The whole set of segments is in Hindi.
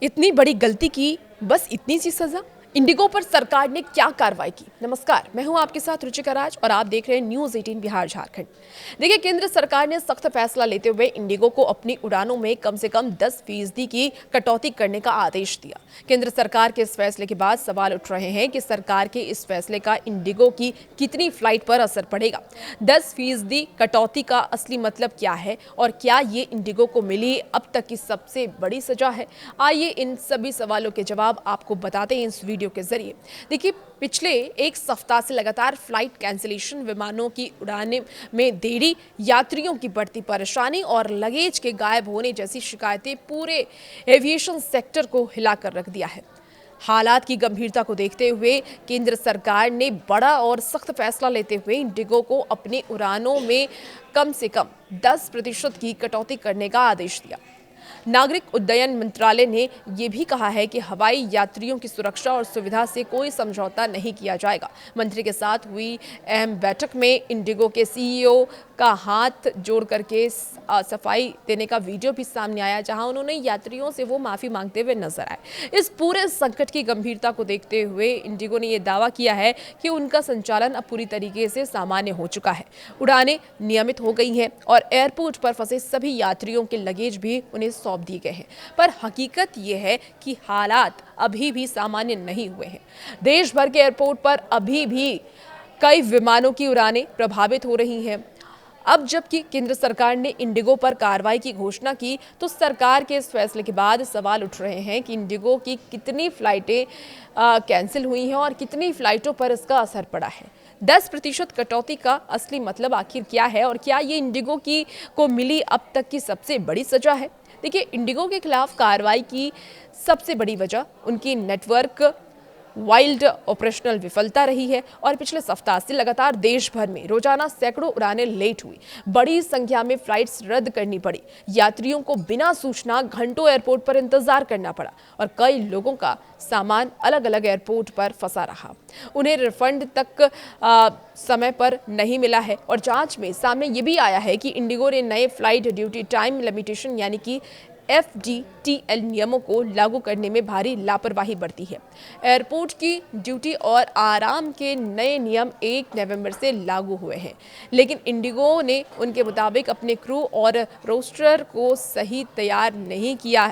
इतनी बड़ी गलती की, बस इतनी सी सजा। इंडिगो पर सरकार ने क्या कार्रवाई की? नमस्कार, मैं हूं आपके साथ रुचिका राज और आप देख रहे हैं न्यूज 18 बिहार झारखंड। देखिए, केंद्र सरकार ने सख्त फैसला लेते हुए इंडिगो को अपनी उड़ानों में कम से कम 10% की कटौती करने का आदेश दिया। केंद्र सरकार के इस फैसले के बाद सवाल उठ रहे हैं कि सरकार के इस फैसले का इंडिगो की कितनी फ्लाइट पर असर पड़ेगा। 10% कटौती का असली मतलब क्या है और क्या ये इंडिगो को मिली अब तक की सबसे बड़ी सजा है? आइए इन सभी सवालों के जवाब आपको बताते हैं इस वीडियो के जरिए। देखिए, पिछले एक सप्ताह से लगातार फ्लाइट कैंसिलेशन, विमानों की उड़ाने में देरी, यात्रियों की बढ़ती परेशानी और लगेज के गायब होने जैसी शिकायतें पूरे एविएशन सेक्टर को हिलाकर रख दिया है। हालात की गंभीरता को देखते हुए केंद्र सरकार ने बड़ा और सख्त फैसला लेते हुए इंडिगो को अपनी उड़ानों में कम से कम 10% की कटौती करने का आदेश दिया। नागरिक उड्डयन मंत्रालय ने यह भी कहा है कि हवाई यात्रियों की सुरक्षा और सुविधा से कोई समझौता नहीं किया जाएगा। मंत्री के साथ हुई अहम बैठक में इंडिगो के सीईओ का हाथ जोड़ करके सफाई देने का वीडियो भी सामने आया, जहां उन्होंने यात्रियों से वो माफी मांगते हुए नजर आए। इस पूरे संकट की गंभीरता को देखते हुए इंडिगो ने यह दावा किया है कि उनका संचालन अब पूरी तरीके से सामान्य हो चुका है। उड़ानें नियमित हो गई हैं और एयरपोर्ट पर फंसे सभी यात्रियों के लगेज भी उन्हें सौंप दिए गए हैं। पर हकीकत यह है कि हालात अभी भी सामान्य नहीं हुए हैं। देश भर के एयरपोर्ट पर अभी भी कई विमानों की उड़ानें प्रभावित हो रही हैं। अब जबकि केंद्र सरकार ने इंडिगो पर कार्रवाई की घोषणा की, तो सरकार के इस फैसले के बाद सवाल उठ रहे हैं कि इंडिगो की कितनी फ्लाइटें कैंसिल हुई हैं और कितनी फ्लाइटों पर इसका असर पड़ा है। 10% कटौती का असली मतलब आखिर क्या है और क्या ये इंडिगो की को मिली अब तक की सबसे बड़ी सजा है? देखिए, इंडिगो के खिलाफ कार्रवाई की सबसे बड़ी वजह उनकी नेटवर्क वाइल्ड ऑपरेशनल विफलता रही है और पिछले सप्ताह से लगातार देश भर में रोजाना सैकड़ों उड़ानें लेट हुई, बड़ी संख्या में फ्लाइट्स रद्द करनी पड़ी, यात्रियों को बिना सूचना घंटों एयरपोर्ट पर इंतजार करना पड़ा और कई लोगों का सामान अलग अलग एयरपोर्ट पर फंसा रहा। उन्हें रिफंड तक समय पर नहीं मिला है और जांच में सामने ये भी आया है कि इंडिगो ने नए फ्लाइट ड्यूटी टाइम लिमिटेशन यानी कि FDTL नियमों को लागू करने में भारी लापरवाही बरती है। एयरपोर्ट की ड्यूटी और आराम के नए नियम 1 नवंबर से लागू हुए हैं, लेकिन इंडिगो ने उनके मुताबिक अपने क्रू और रोस्टर को सही तैयार नहीं किया,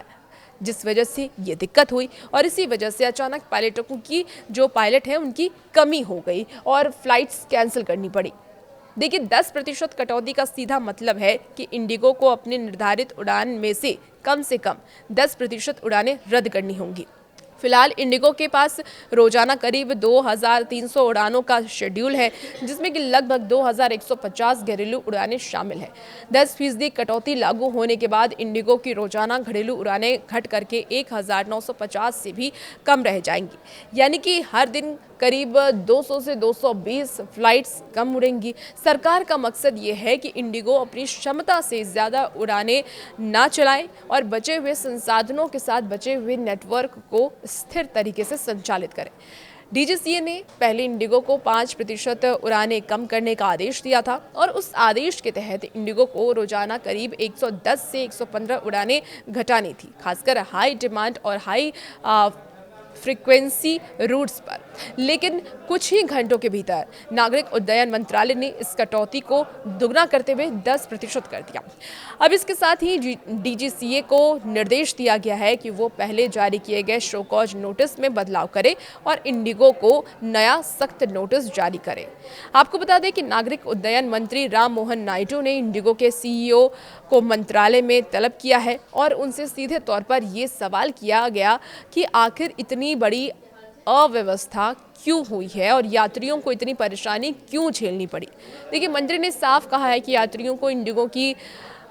जिस वजह से ये दिक्कत हुई और इसी वजह से अचानक पायलटों की जो पायलट हैं उनकी कमी हो गई और फ्लाइट्स कैंसिल करनी पड़ी। देखिए, 10% कटौती का सीधा मतलब है कि इंडिगो को अपने निर्धारित उड़ान में से कम 10% उड़ानें रद्द करनी होंगी। फिलहाल इंडिगो के पास रोजाना करीब 2300 उड़ानों का शेड्यूल है, जिसमें कि लगभग 2150 घरेलू उड़ानें शामिल हैं। 10% कटौती लागू होने के बाद इंडिगो की रोजाना घरेलू उड़ानें घट करके 1950 से भी कम रह जाएंगी, यानी कि हर दिन करीब 200 से 220 फ्लाइट्स कम उड़ेंगी। सरकार का मकसद ये है कि इंडिगो अपनी क्षमता से ज़्यादा उड़ानें ना चलाए और बचे हुए संसाधनों के साथ बचे हुए नेटवर्क को स्थिर तरीके से संचालित करे। DGCA ने पहले इंडिगो को 5% उड़ानें कम करने का आदेश दिया था और उस आदेश के तहत इंडिगो को रोजाना करीब 110 से 115 उड़ानें घटानी थी, खासकर हाई डिमांड और हाई फ्रीक्वेंसी रूट्स पर। लेकिन कुछ ही घंटों के भीतर नागरिक उड्डयन मंत्रालय ने इस कटौती को दुगना करते हुए 10% कर दिया। अब इसके साथ ही DGCA को निर्देश दिया गया है कि वो पहले जारी किए गए शो कॉज नोटिस में बदलाव करे और इंडिगो को नया सख्त नोटिस जारी करे। आपको बता दें कि नागरिक उड्डयन मंत्री राम मोहन नायडू ने इंडिगो के CEO को मंत्रालय में तलब किया है और उनसे सीधे तौर पर ये सवाल किया गया कि आखिर इतनी बड़ी अव्यवस्था क्यों हुई है और यात्रियों को इतनी परेशानी क्यों झेलनी पड़ी। देखिए, मंत्री ने साफ कहा है कि यात्रियों को इंडिगो की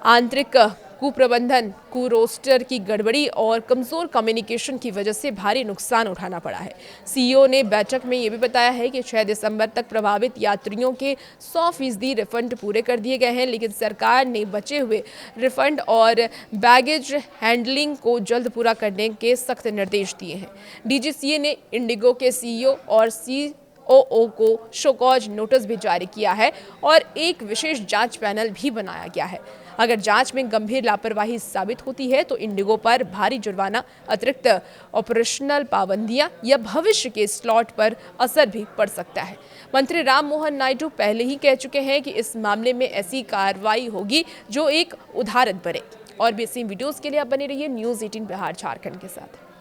आंतरिक कुप्रबंधन, रोस्टर की गड़बड़ी और कमजोर कम्युनिकेशन की वजह से भारी नुकसान उठाना पड़ा है। CEO ने बैठक में ये भी बताया है कि 6 दिसंबर तक प्रभावित यात्रियों के 100% रिफंड पूरे कर दिए गए हैं, लेकिन सरकार ने बचे हुए रिफंड और बैगेज हैंडलिंग को जल्द पूरा करने के सख्त निर्देश दिए हैं। DGCA ने इंडिगो के CEO और COO को शोकॉज नोटिस भी जारी किया है और एक विशेष जांच पैनल भी बनाया गया है। अगर जांच में गंभीर लापरवाही साबित होती है तो इंडिगो पर भारी जुर्माना, अतिरिक्त ऑपरेशनल पाबंदियां या भविष्य के स्लॉट पर असर भी पड़ सकता है। मंत्री राम मोहन नायडू पहले ही कह चुके हैं कि इस मामले में ऐसी कार्रवाई होगी जो एक उदाहरण बने। और भी ऐसी वीडियोस के लिए आप बने रहिए न्यूज़ 18 बिहार झारखंड के साथ।